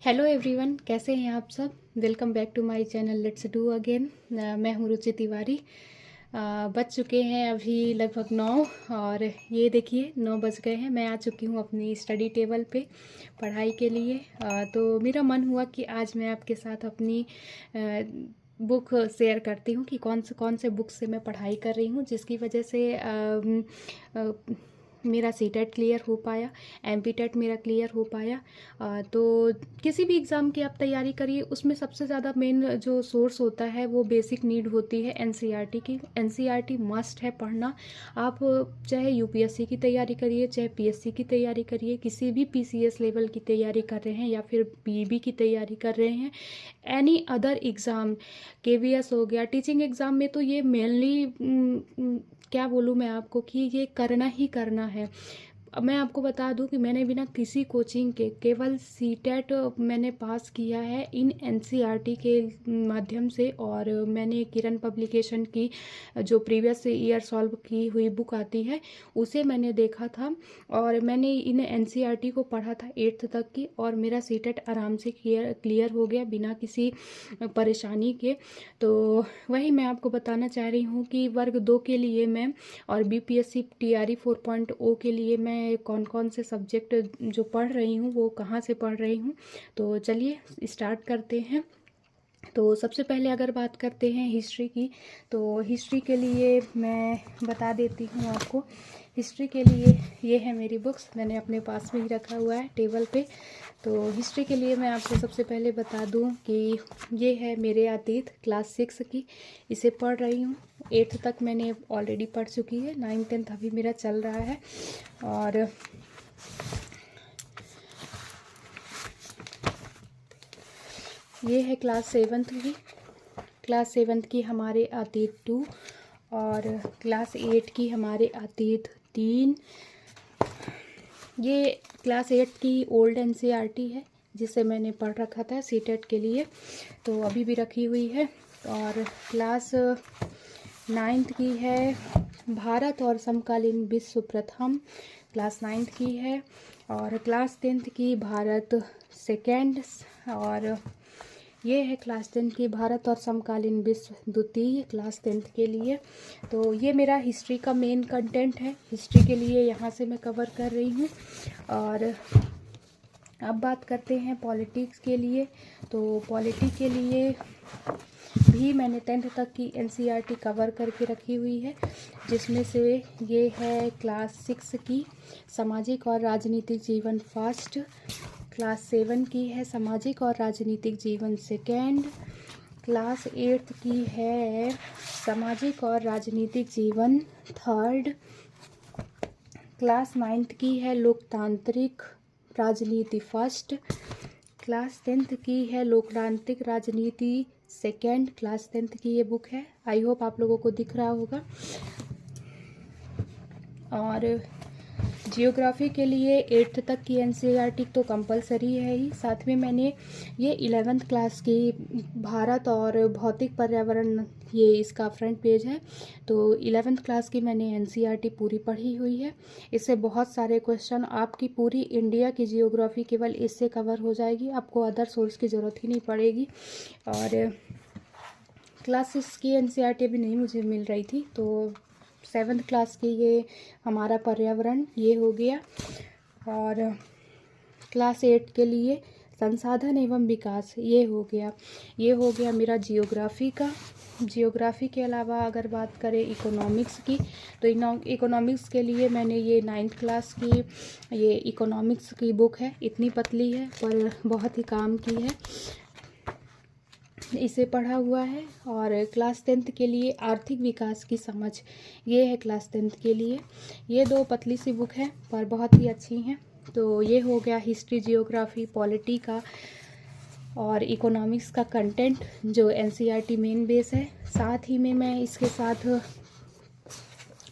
Hello everyone, कैसे हैं आप सब। Welcome back to my channel let's do again. मैं हूँ रुचि तिवारी। बज चुके हैं अभी लगभग 9 और ये देखिए 9 बज गए हैं। मैं आ चुकी हूँ अपनी स्टडी टेबल पे पढ़ाई के लिए। तो मेरा मन हुआ कि आज मैं आपके साथ अपनी बुक शेयर करती हूँ कि कौन से बुक से मैं पढ़ाई कर रही हूँ, जिसकी वजह से मेरा सीटेट क्लियर हो पाया, एमपीटेट मेरा क्लियर हो पाया। तो किसी भी एग्ज़ाम की आप तैयारी करिए, उसमें सबसे ज़्यादा मेन जो सोर्स होता है वो बेसिक नीड होती है एनसीईआरटी की। एनसीईआरटी मस्ट है पढ़ना। आप चाहे यूपीएससी की तैयारी करिए, चाहे पीएससी की तैयारी करिए, किसी भी पीसीएस लेवल की तैयारी कर रहे हैं या फिर पीईबी की तैयारी कर रहे हैं, एनी अदर एग्ज़ाम, केवीएस हो गया, टीचिंग एग्ज़ाम में तो ये मेनली क्या बोलूँ मैं आपको कि ये करना ही करना है। अब मैं आपको बता दूं कि मैंने बिना किसी कोचिंग के केवल सीटेट मैंने पास किया है इन एनसीईआरटी के माध्यम से। और मैंने किरण पब्लिकेशन की जो प्रीवियस ईयर सॉल्व की हुई बुक आती है उसे मैंने देखा था और मैंने इन एनसीईआरटी को पढ़ा था 8th तक की, और मेरा सीटेट आराम से क्लियर हो गया बिना किसी परेशानी के। तो वही मैं आपको बताना चाह रही हूँ कि वर्ग 2 के लिए मैं और बीपीएससी टीआरई 4.0 के लिए मैं कौन कौन से सब्जेक्ट जो पढ़ रही हूँ वो कहाँ से पढ़ रही हूँ। तो चलिए स्टार्ट करते हैं। तो सबसे पहले अगर बात करते हैं हिस्ट्री की, तो हिस्ट्री के लिए मैं बता देती हूँ आपको। हिस्ट्री के लिए ये है मेरी बुक्स, मैंने अपने पास में ही रखा हुआ है टेबल पे। तो हिस्ट्री के लिए मैं आपको सबसे पहले बता दूं कि ये है मेरे अतीत क्लास 6 की, इसे पढ़ रही हूँ। 8th तक मैंने ऑलरेडी पढ़ चुकी है, 9th 10th अभी मेरा चल रहा है। और ये है क्लास 7th की। क्लास 7th की हमारे अतीत 2 और क्लास 8 की हमारे अतीत 3। ये क्लास 8 की ओल्ड एनसीईआरटी है जिसे मैंने पढ़ रखा था सीटेट के लिए, तो अभी भी रखी हुई है। और क्लास 9th की है भारत और समकालीन विश्व प्रथम, क्लास 9th की है। और क्लास 10th की भारत सेकेंड। और ये है क्लास 10th की भारत और समकालीन विश्व द्वितीय, क्लास 10th के लिए। तो ये मेरा हिस्ट्री का मेन कंटेंट है, हिस्ट्री के लिए यहाँ से मैं कवर कर रही हूँ। और अब बात करते हैं पॉलिटिक्स के लिए। तो पॉलिटी के लिए भी मैंने 10th तक की एनसीईआरटी कवर करके रखी हुई है, जिसमें से ये है क्लास 6 की सामाजिक और राजनीतिक जीवन फर्स्ट, क्लास 7 की है सामाजिक और राजनीतिक जीवन सेकेंड, क्लास 8 की है सामाजिक और राजनीतिक जीवन थर्ड, क्लास 9th की है लोकतांत्रिक राजनीति फर्स्ट, क्लास 10th की है लोकतांत्रिक राजनीति सेकेंड। क्लास 10th की ये बुक है, आई होप आप लोगों को दिख रहा होगा। और जियोग्राफी के लिए 8th तक की एनसीईआरटी तो कंपलसरी है ही, साथ में मैंने ये 11th क्लास की भारत और भौतिक पर्यावरण, ये इसका फ्रंट पेज है। तो 11th क्लास की मैंने एनसीईआरटी पूरी पढ़ी हुई है। इससे बहुत सारे क्वेश्चन, आपकी पूरी इंडिया की जियोग्राफी केवल इससे कवर हो जाएगी, आपको अदर सोर्स की ज़रूरत ही नहीं पड़ेगी। और क्लास 6 की एनसीईआरटी भी नहीं मुझे मिल रही थी, तो 7th क्लास की ये हमारा पर्यावरण ये हो गया। और क्लास 8 के लिए संसाधन एवं विकास ये हो गया। ये हो गया मेरा जियोग्राफी का। जियोग्राफी के अलावा अगर बात करें इकोनॉमिक्स की, तो इकोनॉमिक्स के लिए मैंने ये 9th क्लास की ये इकोनॉमिक्स की बुक है, इतनी पतली है पर बहुत ही काम की है, इसे पढ़ा हुआ है। और क्लास 10th के लिए आर्थिक विकास की समझ, ये है क्लास 10th के लिए। ये दो पतली सी बुक है पर बहुत ही अच्छी हैं। तो ये हो गया हिस्ट्री, जियोग्राफी, पॉलिटी का और इकोनॉमिक्स का कंटेंट जो एनसीईआरटी मेन बेस है। साथ ही में मैं इसके साथ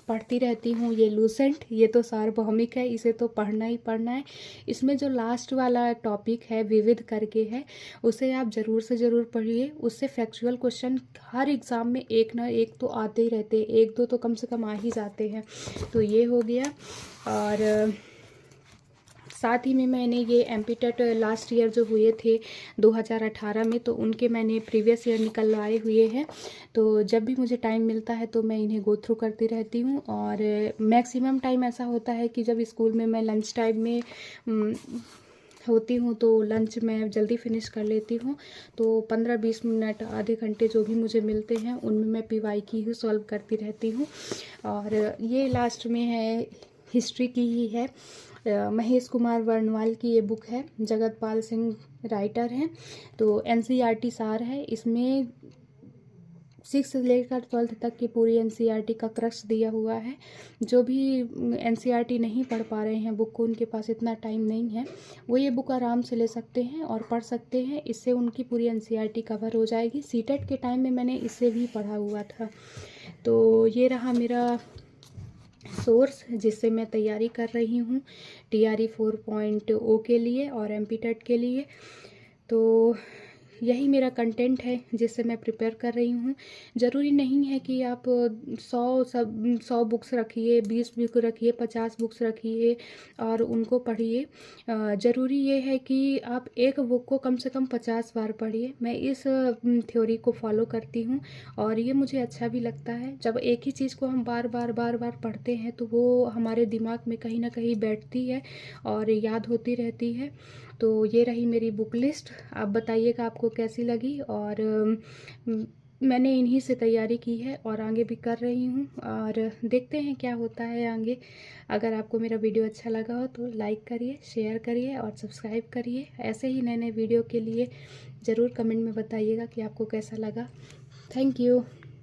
पढ़ती रहती हूँ ये लूसेंट, ये तो सार्वभौमिक है, इसे तो पढ़ना ही पढ़ना है। इसमें जो लास्ट वाला टॉपिक है विविध करके है, उसे आप ज़रूर से ज़रूर पढ़िए। उससे फैक्चुअल क्वेश्चन हर एग्ज़ाम में एक ना एक तो आते ही रहते हैं, एक दो तो कम से कम आ ही जाते हैं। तो ये हो गया। और साथ ही में मैंने ये एमपीटेट लास्ट ईयर जो हुए थे 2018 में, तो उनके मैंने प्रीवियस ईयर निकलवाए हुए हैं। तो जब भी मुझे टाइम मिलता है तो मैं इन्हें गो थ्रू करती रहती हूँ। और मैक्सिमम टाइम ऐसा होता है कि जब स्कूल में मैं लंच टाइम में होती हूँ तो लंच मैं जल्दी फिनिश कर लेती हूँ। तो 15-20 मिनट, आधे घंटे जो भी मुझे मिलते हैं उनमें मैं पीवाई की ही सॉल्व करती रहती हूँ। और ये लास्ट में है, हिस्ट्री की ही है। महेश कुमार वर्णवाल की ये बुक है, जगतपाल सिंह राइटर हैं। तो एनसीईआरटी सार है, इसमें 6 से लेकर 12th तक की पूरी एनसीईआरटी का क्रक्स दिया हुआ है। जो भी एनसीईआरटी नहीं पढ़ पा रहे हैं बुक को, उनके पास इतना टाइम नहीं है, वो ये बुक आराम से ले सकते हैं और पढ़ सकते हैं। इससे उनकी पूरी एनसीईआरटी कवर हो जाएगी। सीटेट के टाइम में मैंने इसे भी पढ़ा हुआ था। तो ये रहा मेरा सोर्स जिससे मैं तैयारी कर रही हूँ TRE 4.0 के लिए और एमपीटेट के लिए। तो यही मेरा कंटेंट है जिससे मैं प्रिपेयर कर रही हूँ। ज़रूरी नहीं है कि आप 100 बुक्स रखिए, 20 बुक रखिए, 50 बुक्स रखिए और उनको पढ़िए। ज़रूरी ये है कि आप एक बुक को कम से कम 50 बार पढ़िए। मैं इस थ्योरी को फॉलो करती हूँ और ये मुझे अच्छा भी लगता है। जब एक ही चीज़ को हम बार बार पढ़ते हैं तो वो हमारे दिमाग में कहीं ना कहीं बैठती है और याद होती रहती है। तो ये रही मेरी बुक लिस्ट। आप बताइएगा आपको कैसी लगी। और मैंने इन्हीं से तैयारी की है और आगे भी कर रही हूँ और देखते हैं क्या होता है आगे। अगर आपको मेरा वीडियो अच्छा लगा हो तो लाइक करिए, शेयर करिए और सब्सक्राइब करिए। ऐसे ही नए नए वीडियो के लिए ज़रूर कमेंट में बताइएगा कि आपको कैसा लगा। Thank you.